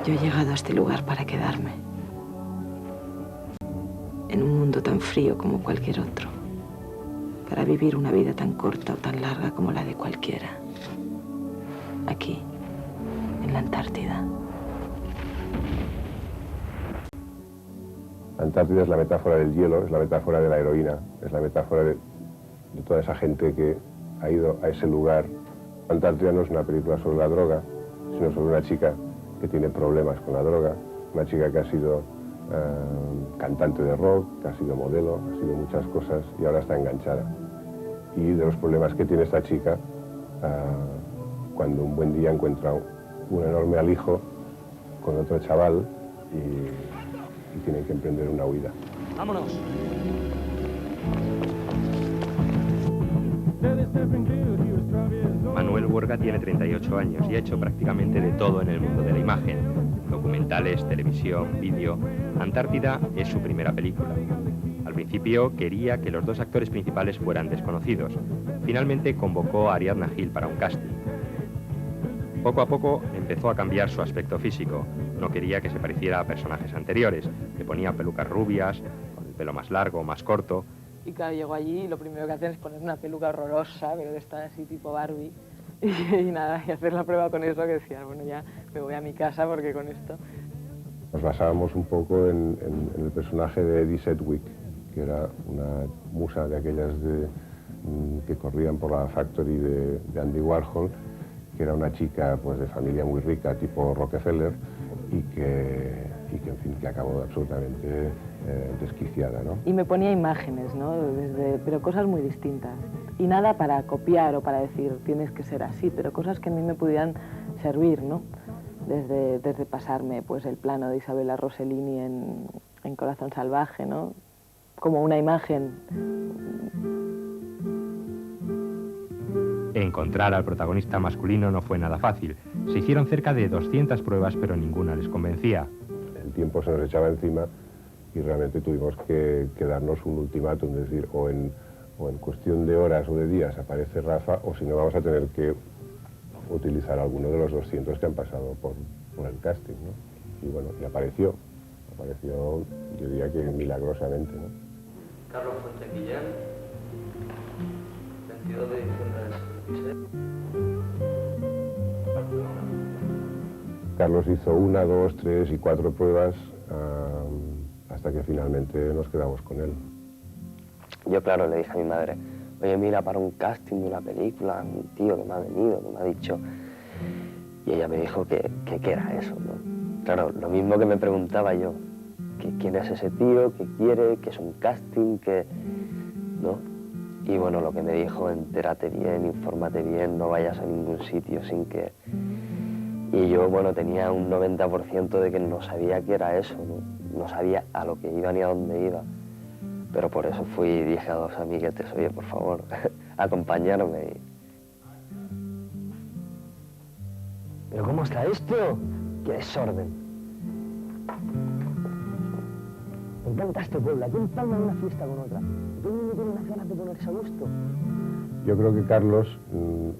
Yo he llegado a este lugar para quedarme. En un mundo tan frío como cualquier otro. Para vivir una vida tan corta o tan larga como la de cualquiera. Aquí, en la Antártida. La Antártida es la metáfora del hielo, es la metáfora de la heroína, es la metáfora de toda esa gente que ha ido a ese lugar. La Antártida no es una película sobre la droga, sino sobre una chica que tiene problemas con la droga, una chica que ha sido cantante de rock, que ha sido modelo, ha sido muchas cosas y ahora está enganchada. Y de los problemas que tiene esta chica, cuando un buen día encuentra un enorme alijo con otro chaval y tienen que emprender una huida. ¡Vámonos! Manuel Buerga tiene 38 años y ha hecho prácticamente de todo en el mundo de la imagen. Documentales, televisión, vídeo. Antártida es su primera película. Al principio quería que los dos actores principales fueran desconocidos. Finalmente convocó a Ariadna Gil para un casting. Poco a poco empezó a cambiar su aspecto físico. No quería que se pareciera a personajes anteriores. Le ponía pelucas rubias, con el pelo más largo, más corto. Y claro, llego allí y lo primero que hacen es poner una peluca horrorosa, pero de esta así tipo Barbie. Y nada, y hacer la prueba con eso que decía, bueno, ya me voy a mi casa porque con esto... Nos basábamos un poco en el personaje de Eddie Sedgwick, que era una musa de aquellas que corrían por la Factory de Andy Warhol, que era una chica pues de familia muy rica, tipo Rockefeller, y que en fin, que acabó absolutamente desquiciada, ¿no? Y me ponía imágenes, ¿no? Pero cosas muy distintas. Y nada para copiar o para decir, tienes que ser así, pero cosas que a mí me pudieran servir, ¿no? Desde pasarme pues, el plano de Isabella Rossellini en Corazón Salvaje, ¿no? Como una imagen. Encontrar al protagonista masculino no fue nada fácil. Se hicieron cerca de 200 pruebas, pero ninguna les convencía. El tiempo se nos echaba encima y realmente tuvimos que darnos un ultimátum, es decir, o en cuestión de horas o de días aparece Rafa, o si no vamos a tener que utilizar alguno de los 200 que han pasado por el casting, ¿no? Y bueno, y apareció, yo diría que milagrosamente, ¿no? Carlos Fuentes Guillén, 22 de diciembre del 76. Carlos hizo 1, 2, 3 y 4 pruebas hasta que finalmente nos quedamos con él. Yo, claro, le dije a mi madre, oye, mira, para un casting de una película, un tío que me ha venido, que me ha dicho... Y ella me dijo que qué era eso, ¿no? Claro, lo mismo que me preguntaba yo, que quién es ese tío, qué quiere, qué es un casting, ¿no? Y bueno, lo que me dijo, entérate bien, infórmate bien, no vayas a ningún sitio sin que... Y yo, bueno, tenía un 90% de que no sabía qué era eso, ¿no? No sabía a lo que iba ni a dónde iba. Pero por eso fui y dije a 2 amiguetes, oye, por favor, acompañarme. ¿Pero cómo está esto? ¡Qué desorden! Me encanta este pueblo. Aquí empalma una fiesta con otra. Todo el mundo tiene unas ganas de ponerse a gusto. Yo creo que Carlos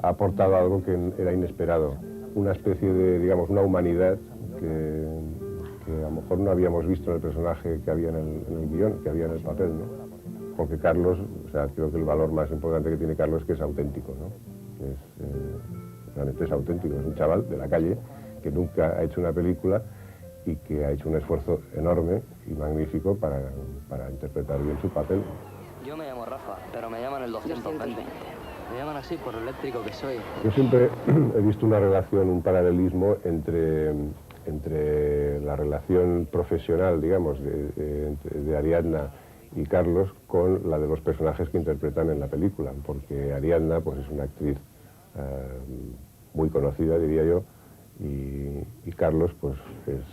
ha aportado algo que era inesperado. Una especie de, digamos, una humanidad que a lo mejor no habíamos visto en el personaje que había en el guión, que había en el papel, ¿no? Porque Carlos, o sea, creo que el valor más importante que tiene Carlos es que es auténtico, ¿no? Realmente es auténtico, es un chaval de la calle que nunca ha hecho una película y que ha hecho un esfuerzo enorme y magnífico para interpretar bien su papel. Yo me llamo Rafa, pero me llaman el 220. Me llaman así por lo eléctrico que soy. Yo siempre he visto una relación, un paralelismo entre la relación profesional, digamos, de Ariadna y Carlos con la de los personajes que interpretan en la película, porque Ariadna pues, es una actriz muy conocida, diría yo, y Carlos, pues, es,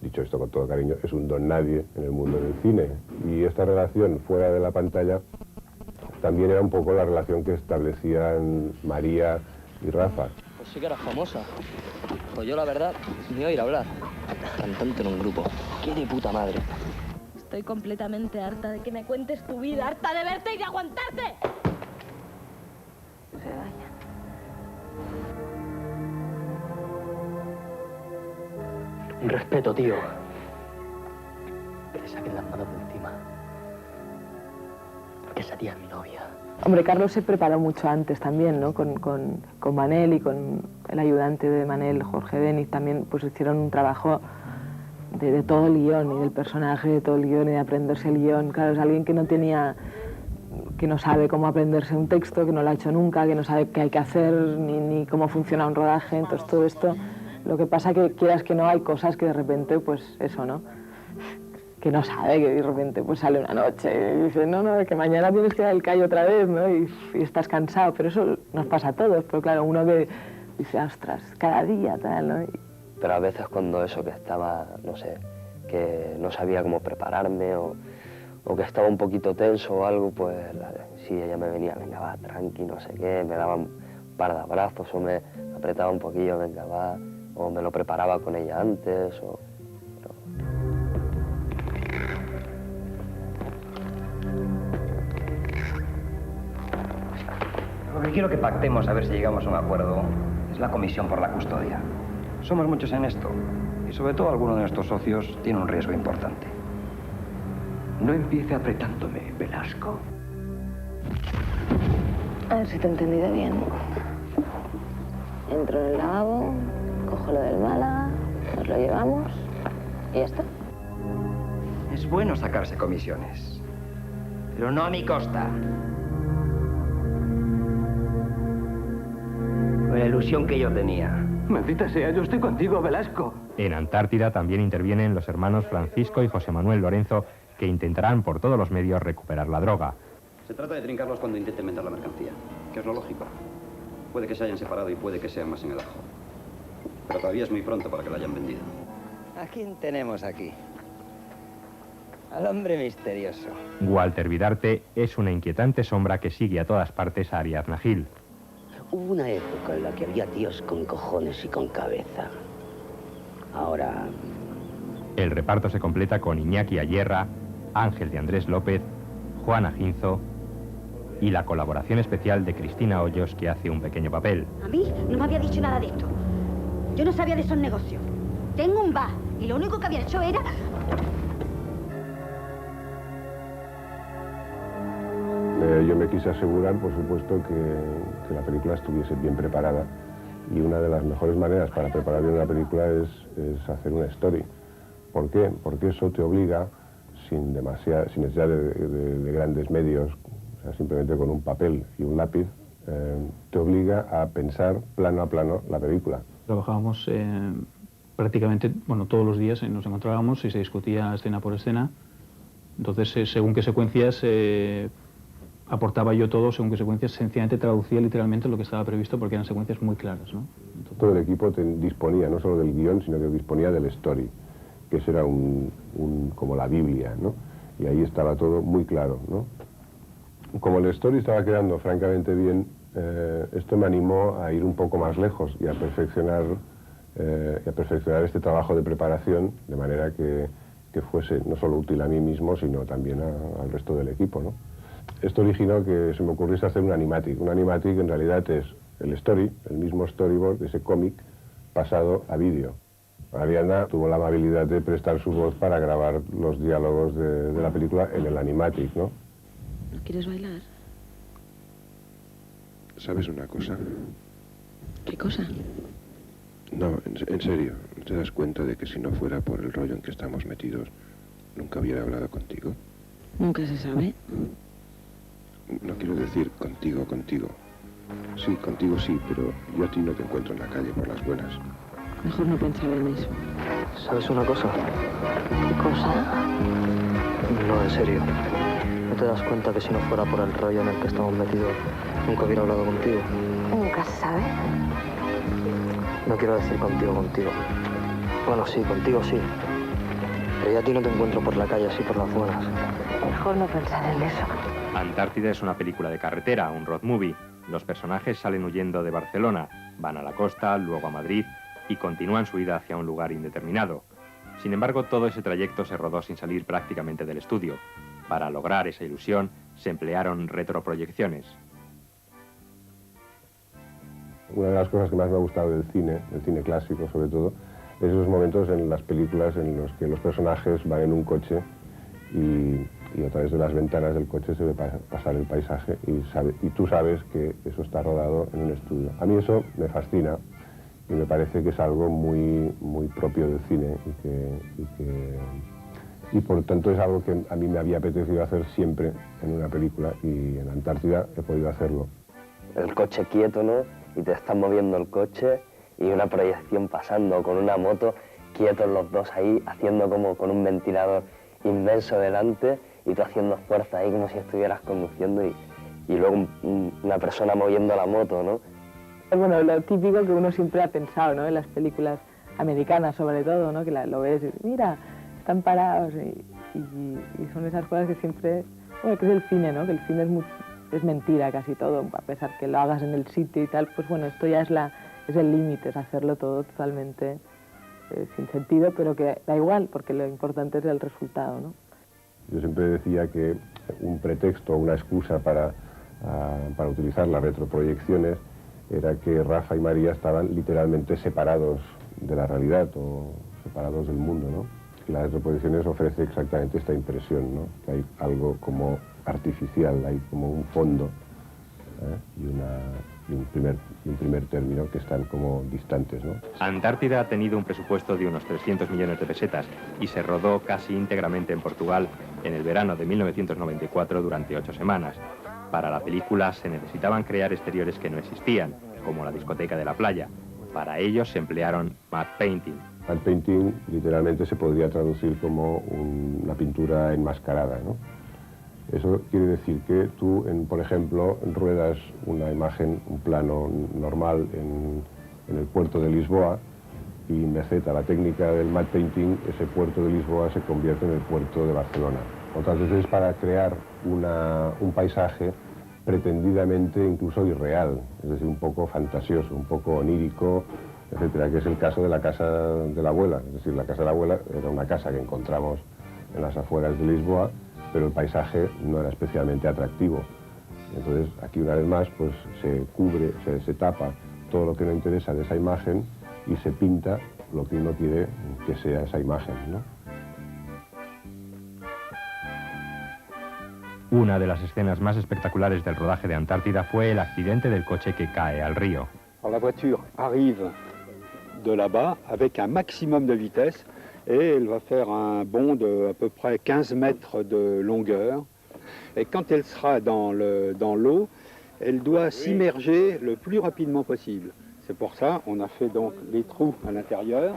dicho esto con todo cariño, es un don nadie en el mundo del cine. Y esta relación fuera de la pantalla también era un poco la relación que establecían María y Rafa. Pues sí que eras famosa. Pues yo, la verdad, ni oír hablar. Cantante en un grupo. ¡Qué de puta madre! Estoy completamente harta de que me cuentes tu vida, harta de verte y de aguantarte. Se daña. Un respeto, tío. Que le saquen las manos de encima. Porque esa tía es mi novia. Hombre, Carlos se preparó mucho antes también, ¿no? Con Manel y con el ayudante de Manel, Jorge Deniz, también pues hicieron un trabajo de todo el guión y del personaje, de todo el guión y de aprenderse el guión. Claro, es alguien que no sabe cómo aprenderse un texto, que no lo ha hecho nunca, que no sabe qué hay que hacer ni cómo funciona un rodaje. Entonces todo esto, lo que pasa que quieras que no, hay cosas que de repente, pues eso, ¿no? Que no sabe, que de repente pues sale una noche y dice, no, que mañana tienes que dar el callo otra vez, ¿no? Y estás cansado, pero eso nos pasa a todos, pero claro, uno que dice, ostras, cada día, tal, ¿no? Pero a veces cuando eso que estaba, no sé, que no sabía cómo prepararme o que estaba un poquito tenso o algo, pues sí, ella me venía, venga, va, tranqui, no sé qué, me daba un par de abrazos o me apretaba un poquillo, venga, va, o me lo preparaba con ella antes, o... Lo que quiero que pactemos a ver si llegamos a un acuerdo es la comisión por la custodia. Somos muchos en esto y sobre todo alguno de nuestros socios tiene un riesgo importante. No empiece apretándome, Velasco. A ver si te he entendido bien. Entro en el lavabo, cojo lo del Málaga, nos lo llevamos y ya está. Es bueno sacarse comisiones, pero no a mi costa. Con la ilusión que yo tenía. Maldita sea, yo estoy contigo, Velasco. En Antártida también intervienen los hermanos Francisco y José Manuel Lorenzo, que intentarán por todos los medios recuperar la droga. Se trata de trincarlos cuando intenten vender la mercancía, que es lo lógico. Puede que se hayan separado y puede que sean más en el ajo. Pero todavía es muy pronto para que la hayan vendido. ¿A quién tenemos aquí? Al hombre misterioso. Walter Vidarte es una inquietante sombra que sigue a todas partes a Ariadna Gil. Hubo una época en la que había tíos con cojones y con cabeza. Ahora... El reparto se completa con Iñaki Ayerra, Ángel de Andrés López, Juana Ginzo y la colaboración especial de Cristina Hoyos, que hace un pequeño papel. A mí no me había dicho nada de esto. Yo no sabía de esos negocios. Tengo un bar y lo único que había hecho era... Yo me quise asegurar, por supuesto, que la película estuviese bien preparada. Y una de las mejores maneras para preparar bien una película es hacer una story. ¿Por qué? Porque eso te obliga, sin necesidad de grandes medios, o sea, simplemente con un papel y un lápiz, te obliga a pensar plano a plano la película. Trabajábamos prácticamente, bueno, todos los días nos encontrábamos y se discutía escena por escena. Entonces, según qué secuencias aportaba yo todo, según qué secuencias, sencillamente traducía literalmente lo que estaba previsto porque eran secuencias muy claras, ¿no? Entonces... Todo el equipo disponía no solo del guión, sino que disponía del story, que eso era como la Biblia, ¿no? Y ahí estaba todo muy claro, ¿no? Como el story estaba quedando francamente bien, esto me animó a ir un poco más lejos y a perfeccionar este trabajo de preparación de manera que fuese no solo útil a mí mismo, sino también al resto del equipo, ¿no? Esto originó que se me ocurriese hacer un animatic. Un animatic en realidad es el story, el mismo storyboard, ese cómic, pasado a vídeo. Ariadna tuvo la amabilidad de prestar su voz para grabar los diálogos de la película en el animatic, ¿no? ¿No quieres bailar? ¿Sabes una cosa? ¿Qué cosa? No, en serio, ¿te das cuenta de que si no fuera por el rollo en que estamos metidos, nunca hubiera hablado contigo? Nunca se sabe. No quiero decir contigo. Sí, contigo sí, pero yo a ti no te encuentro en la calle por las buenas. Mejor no pensar en eso. ¿Sabes una cosa? ¿Qué cosa? No, en serio. ¿No te das cuenta que si no fuera por el rollo en el que estamos metidos, nunca hubiera hablado contigo? Nunca se sabe. No quiero decir contigo. Bueno, sí, contigo sí. Pero yo a ti no te encuentro por la calle así por las buenas. Mejor no pensar en eso. Antártida es una película de carretera, un road movie. Los personajes salen huyendo de Barcelona, van a la costa, luego a Madrid y continúan su ida hacia un lugar indeterminado. Sin embargo, todo ese trayecto se rodó sin salir prácticamente del estudio. Para lograr esa ilusión, se emplearon retroproyecciones. Una de las cosas que más me ha gustado del cine clásico sobre todo, esos momentos en las películas en los que los personajes van en un coche y a través de las ventanas del coche se ve pasar el paisaje y tú sabes que eso está rodado en un estudio. A mí eso me fascina y me parece que es algo muy, muy propio del cine y por tanto es algo que a mí me había apetecido hacer siempre en una película y en Antártida he podido hacerlo. El coche quieto, ¿no? Y te estás moviendo el coche y una proyección pasando con una moto, quietos los dos ahí, haciendo como con un ventilador inmenso delante y tú haciendo fuerza ahí como si estuvieras conduciendo y luego una persona moviendo la moto, ¿no? Bueno, lo típico que uno siempre ha pensado, ¿no? En las películas americanas sobre todo, ¿no? Que lo ves y mira, están parados y son esas cosas que siempre... Bueno, que es el cine, ¿no? Que el cine es mentira casi todo, a pesar que lo hagas en el sitio y tal, pues bueno, esto ya es el límite, es hacerlo todo totalmente sin sentido, pero que da igual, porque lo importante es el resultado, ¿no? Yo siempre decía que un pretexto, una excusa para utilizar las retroproyecciones era que Rafa y María estaban literalmente separados de la realidad o separados del mundo, ¿no? Y las retroproyecciones ofrece exactamente esta impresión, ¿no? Que hay algo como artificial, hay como un fondo y un primer término que están como distantes, ¿no? Antártida ha tenido un presupuesto de unos 300 millones de pesetas y se rodó casi íntegramente en Portugal en el verano de 1994 durante 8 semanas. Para la película se necesitaban crear exteriores que no existían, como la discoteca de la playa. Para ello se emplearon matte painting. Matte painting literalmente se podría traducir como una pintura enmascarada, ¿no? Eso quiere decir que tú, por ejemplo, ruedas una imagen, un plano normal en el puerto de Lisboa y meseta la técnica del matte painting, ese puerto de Lisboa se convierte en el puerto de Barcelona. Otras veces para crear un paisaje pretendidamente incluso irreal, es decir, un poco fantasioso, un poco onírico, etcétera, que es el caso de la casa de la abuela. Es decir, la casa de la abuela era una casa que encontramos en las afueras de Lisboa, pero el paisaje no era especialmente atractivo. Entonces, aquí una vez más, pues se cubre, se tapa todo lo que no interesa de esa imagen y se pinta lo que uno quiere que sea esa imagen, ¿no? Una de las escenas más espectaculares del rodaje de Antártida fue el accidente del coche que cae al río. La voiture arrive de là-bas avec un maximum de vitesse et elle va faire un bond de à peu près 15 mètres de longueur. Et quand elle sera dans l'eau, elle doit s'immerger le plus rapidement possible. C'est pour ça qu'on a fait donc les trous à l'intérieur.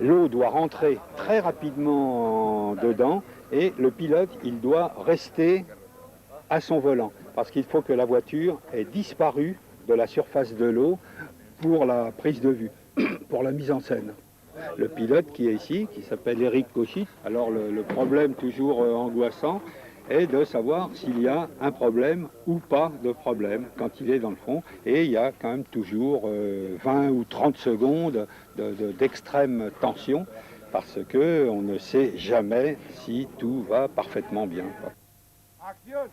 L'eau doit rentrer très rapidement dedans et le pilote, il doit rester à son volant parce qu'il faut que la voiture ait disparu de la surface de l'eau pour la prise de vue, pour la mise en scène. Le pilote qui est ici, qui s'appelle Eric Cauchy, alors le problème toujours angoissant est de savoir s'il y a un problème ou pas de problème quand il est dans le fond. Et il y a quand même toujours 20 ou 30 secondes d'extrême tension parce qu'on ne sait jamais si tout va parfaitement bien. Action!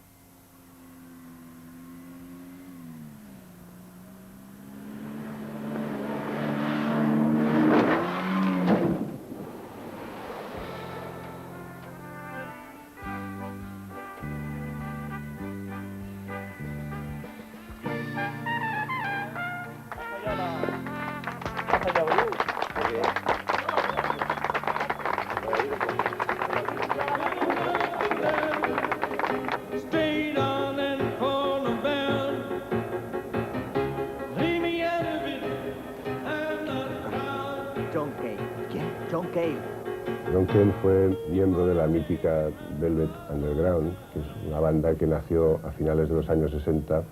John Cale fue miembro de la mítica Velvet Underground, que es una banda que nació a finales de los años 60,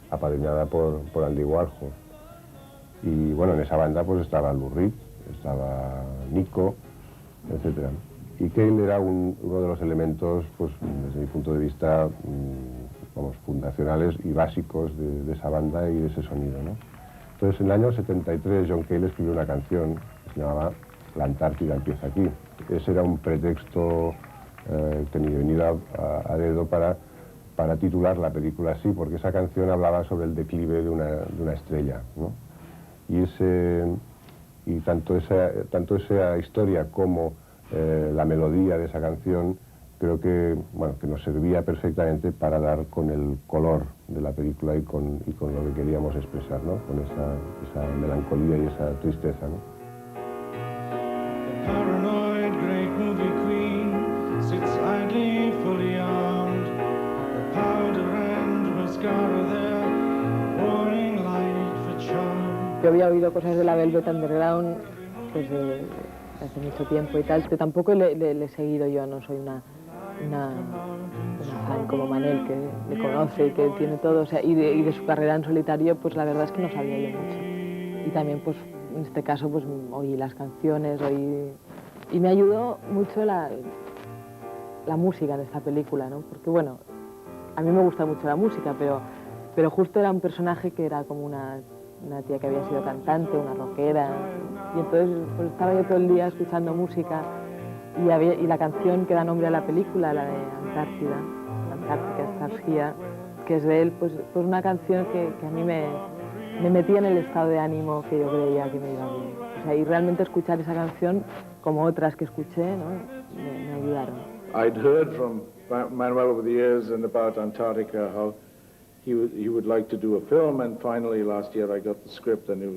apadrinada por Andy Warhol. Y bueno, en esa banda pues estaba Lou Reed, estaba Nico, etc. Y Cale era uno de los elementos, pues desde mi punto de vista, vamos, fundacionales y básicos de esa banda y de ese sonido, ¿no? Entonces, en el año 73, John Cale escribió una canción que se llamaba La Antártida empieza aquí. Ese era un pretexto venido a dedo para titular la película así, porque esa canción hablaba sobre el declive de una estrella, ¿no? Y Y tanto esa historia como la melodía de esa canción creo que, bueno, que nos servía perfectamente para dar con el color de la película y con lo que queríamos expresar, ¿no? Con esa melancolía y esa tristeza, ¿no? Paranoid great movie queen sits idly fully armed. The powder and mascara there, warning light for charm. Yo había oído cosas de la Velvet Underground pues hace mucho tiempo y tal, pero tampoco le he seguido yo, no soy una fan como Manel que le conoce y que tiene todo, o sea, y de su carrera en solitario pues la verdad es que no sabía yo mucho. Y también pues en este caso pues oí las canciones, y me ayudó mucho la música en esta película, ¿no? Porque bueno, a mí me gusta mucho la música, pero justo era un personaje que era como una tía que había sido cantante, una rockera, y entonces pues estaba yo todo el día escuchando música y la canción que da nombre a la película, la de Antártida, Antártica Stars Here, que es de él, pues una canción que a mí me metía en el estado de ánimo que yo creía que me iba bien. O sea, y realmente escuchar esa canción, como otras que escuché, ¿no? me ayudaron. I'd heard from Manuel over the years and about Antarctica how he would like to do a film, and finally last year I got the script, and it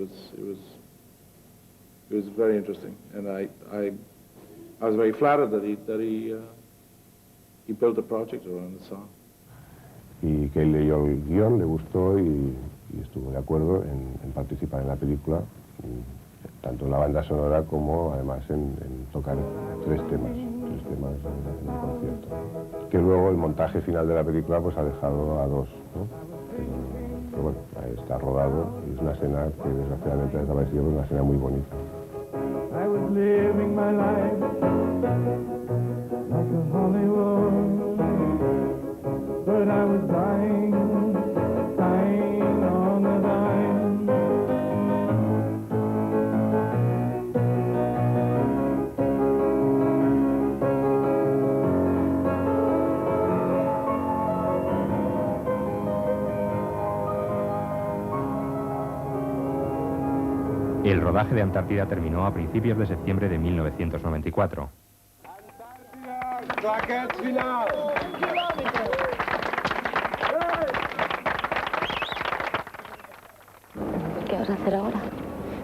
was very interesting, and I was very flattered that he built a project around the song. Y que él leyó el guión, le gustó y estuvo de acuerdo en participar en la película, tanto en la banda sonora como además en tocar tres temas en el concierto. Que luego el montaje final de la película pues ha dejado a dos, ¿no? Pero bueno, está rodado y es una escena que desgraciadamente ha desaparecido, pero es una escena muy bonita. I was living my life like a Hollywood, but I was dying on the dime. El rodaje de Antártida terminó a principios de septiembre de 1994. ¿Qué vas a hacer ahora?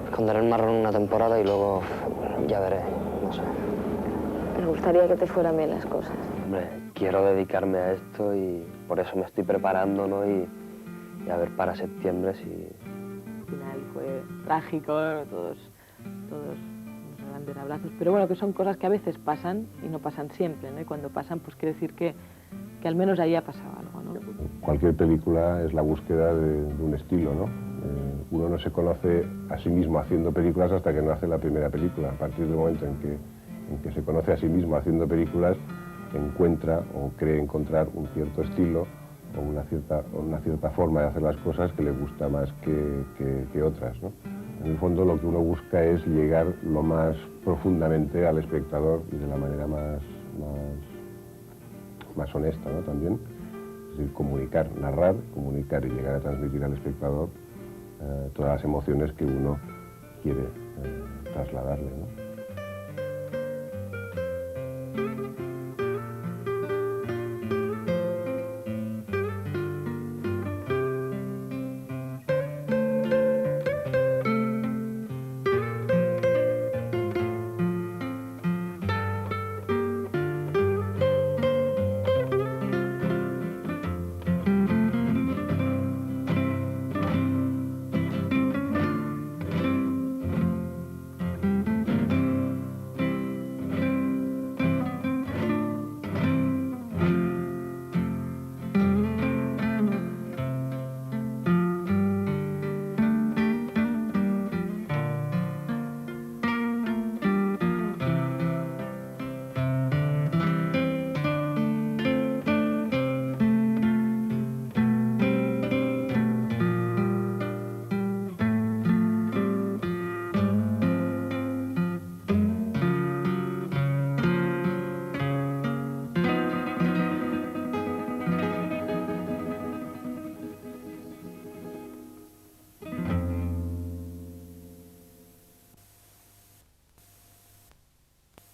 Esconder el marrón una temporada y luego ya veré, no sé. Me gustaría que te fueran bien las cosas. Hombre, quiero dedicarme a esto y por eso me estoy preparando, ¿no? Y a ver para septiembre si... Al final fue trágico, todos nos van de abrazos, pero bueno, que son cosas que a veces pasan y no pasan siempre, ¿no? Y cuando pasan, pues quiere decir que al menos ahí ha pasado algo, ¿no? Cualquier película es la búsqueda de un estilo, ¿no? Uno no se conoce a sí mismo haciendo películas hasta que no hace la primera película. A partir del momento en que se conoce a sí mismo haciendo películas, encuentra o cree encontrar un cierto estilo o una cierta forma de hacer las cosas que le gusta más que otras, ¿no? En el fondo lo que uno busca es llegar lo más profundamente al espectador y de la manera más honesta, ¿no? También, es decir, narrar, comunicar y llegar a transmitir al espectador todas las emociones que uno quiere trasladarle, ¿no?